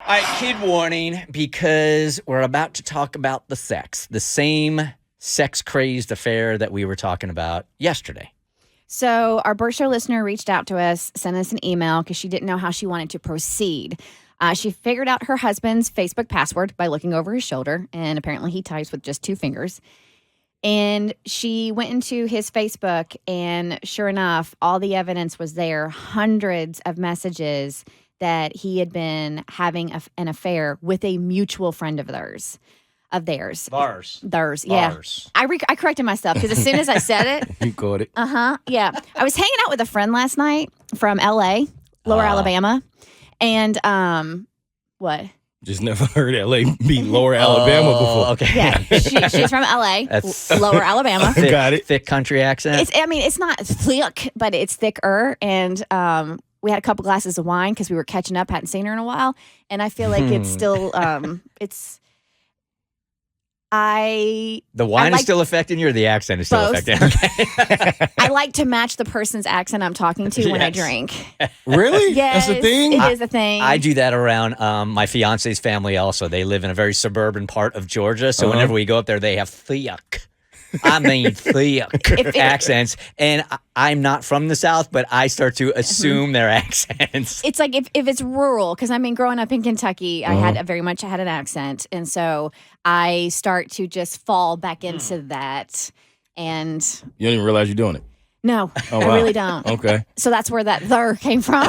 All right, kid warning, because we're about to talk about the same sex-crazed affair that we were talking about yesterday. So our Bert Show listener reached out to us, sent us an email because she didn't know how she wanted to proceed. She figured out her husband's Facebook password by looking over his shoulder, and apparently he types with just 2 fingers. And she went into his Facebook, and sure enough, all the evidence was there, hundreds of messages that he had been having an affair with a mutual friend of theirs. Theirs, yeah. I corrected myself because as soon as I said it. You caught it. Yeah. I was hanging out with a friend last night from L.A., Lower Alabama. And, what? Just never heard L.A. be Lower Alabama before. Okay. Yeah. She's from L.A., Lower Alabama. Got it. Thick country accent. It's not thick, but it's thicker. And, we had a couple glasses of wine because we were catching up, hadn't seen her in a while. And I feel like it's still, the wine is still affecting you, or the accent is still both. affecting? Okay. I like to match the person's accent I'm talking to when I drink. Really? Yes, That's a thing? It is a thing. I do that around my fiance's family also. They live in a very suburban part of Georgia, so whenever we go up there, they have thick accents. And I'm not from the South, but I start to assume their accents. It's like if it's rural, because I mean, growing up in Kentucky, I had an accent. And so I start to just fall back into that. And You don't even realize you're doing it. no, Oh, I wow. really don't. Okay. So that's where that "there" came from.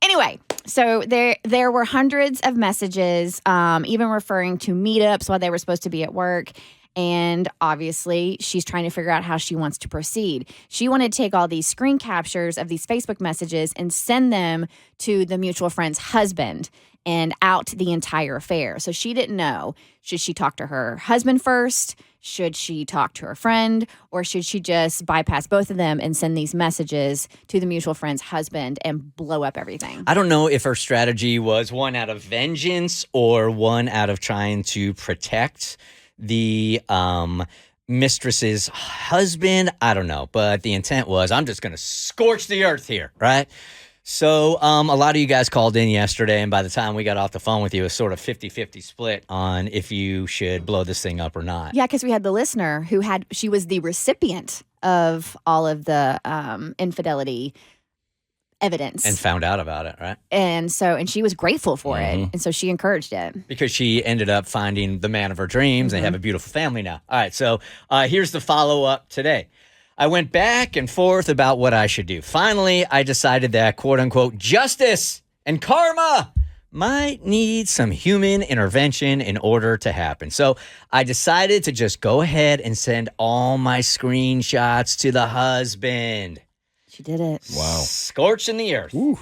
Anyway, so there were hundreds of messages, even referring to meetups while they were supposed to be at work. And obviously, she's trying to figure out how she wants to proceed. She wanted to take all these screen captures of these Facebook messages and send them to the mutual friend's husband and out the entire affair. So she didn't know. Should she talk to her husband first? Should she talk to her friend? Or should she just bypass both of them and send these messages to the mutual friend's husband and blow up everything? I don't know if her strategy was one out of vengeance or one out of trying to protect the mistress's husband. I don't know, but the intent was, I'm just going to scorch the earth here, right? So a lot of you guys called in yesterday, and by the time we got off the phone with you, it was sort of 50-50 split on if you should blow this thing up or not. Yeah, because we had the listener she was the recipient of all of the infidelity evidence. And found out about it, right? And she was grateful for it. And so she encouraged it. Because she ended up finding the man of her dreams. They have a beautiful family now. All right, so here's the follow-up today. I went back and forth about what I should do. Finally, I decided that, quote-unquote, justice and karma might need some human intervention in order to happen. So I decided to just go ahead and send all my screenshots to the husband. She did it. Wow. Scorching the earth. Ooh.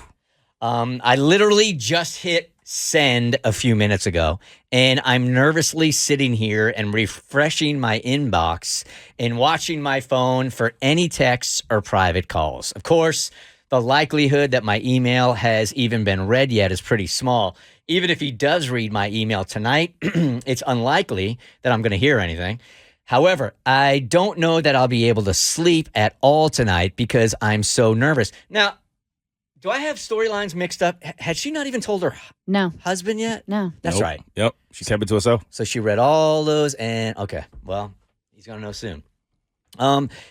I literally just hit send a few minutes ago, and I'm nervously sitting here and refreshing my inbox and watching my phone for any texts or private calls. Of course, the likelihood that my email has even been read yet is pretty small. Even if he does read my email tonight, it's unlikely that I'm going to hear anything. However, I don't know that I'll be able to sleep at all tonight because I'm so nervous. Now, do I have storylines mixed up? Had she not even told her husband yet? No. That's Nope. right. Yep. She kept it to herself. So she read all those and, okay, well, he's going to know soon.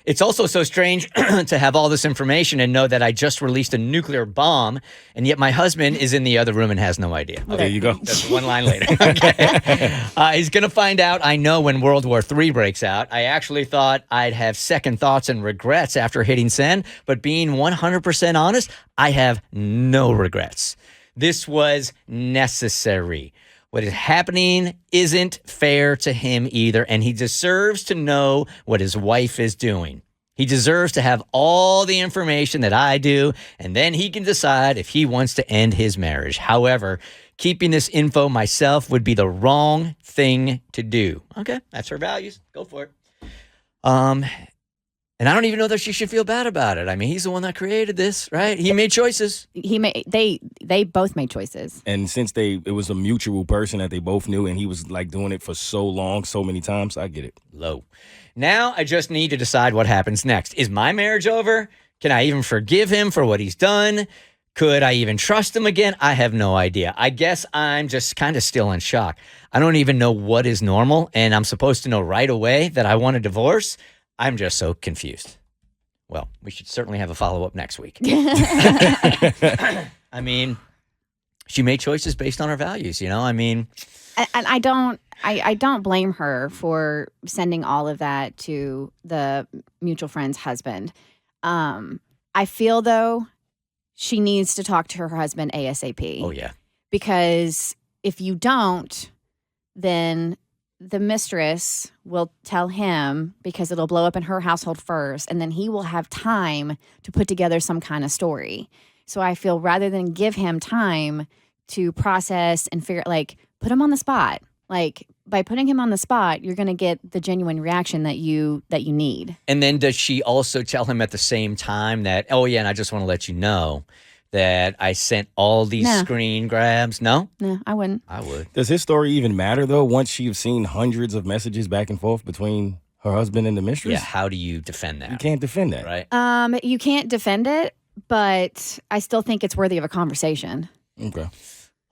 It's also so strange to have all this information and know that I just released a nuclear bomb, and yet my husband is in the other room and has no idea. Okay. There you go. That's one line later. Okay. He's going to find out, I know, when World War III breaks out. I actually thought I'd have second thoughts and regrets after hitting send, but being 100% honest, I have no regrets. This was necessary. What is happening isn't fair to him either, and he deserves to know what his wife is doing. He deserves to have all the information that I do, and then he can decide if he wants to end his marriage. However, keeping this info myself would be the wrong thing to do. Okay, that's her values. Go for it. And I don't even know that she should feel bad about it. I mean, he's the one that created this, right? He made choices. They both made choices. And since it was a mutual person that they both knew, and he was like doing it for so long, so many times, I get it. Low. Now I just need to decide what happens next. Is my marriage over? Can I even forgive him for what he's done? Could I even trust him again? I have no idea. I guess I'm just kind of still in shock. I don't even know what is normal, and I'm supposed to know right away that I want a divorce. I'm just so confused. Well, we should certainly have a follow-up next week. I mean, she made choices based on her values, you know? I mean... And I don't blame her for sending all of that to the mutual friend's husband. I feel, though, she needs to talk to her husband ASAP. Oh, yeah. Because if you don't, then the mistress will tell him, because it'll blow up in her household first, and then he will have time to put together some kind of story. So I feel rather than give him time to process and figure, like, put him on the spot. Like, by putting him on the spot, you're going to get the genuine reaction that you need. And then does she also tell him at the same time that, oh, yeah, and I just want to let you know that I sent all these screen grabs? No? No, I wouldn't. I would. Does his story even matter, though, once you've seen hundreds of messages back and forth between her husband and the mistress? Yeah, how do you defend that? You can't defend that. Right? You can't defend it, but I still think it's worthy of a conversation. Okay.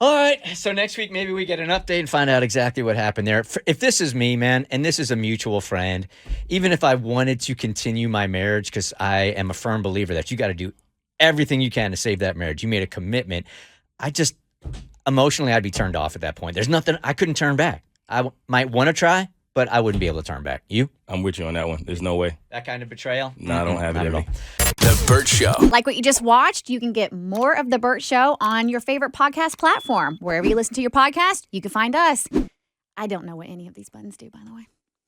All right, so next week maybe we get an update and find out exactly what happened there. If this is me, man, and this is a mutual friend, even if I wanted to continue my marriage, because I am a firm believer that you got to do everything you can to save that marriage. You made a commitment. Emotionally, I'd be turned off at that point. There's nothing, I couldn't turn back. I might want to try, but I wouldn't be able to turn back. You? I'm with you on that one. There's no way. That kind of betrayal? No, I don't have it Not in at me. all. The Bert Show. Like what you just watched, you can get more of The Bert Show on your favorite podcast platform. Wherever you listen to your podcast, you can find us. I don't know what any of these buttons do, by the way.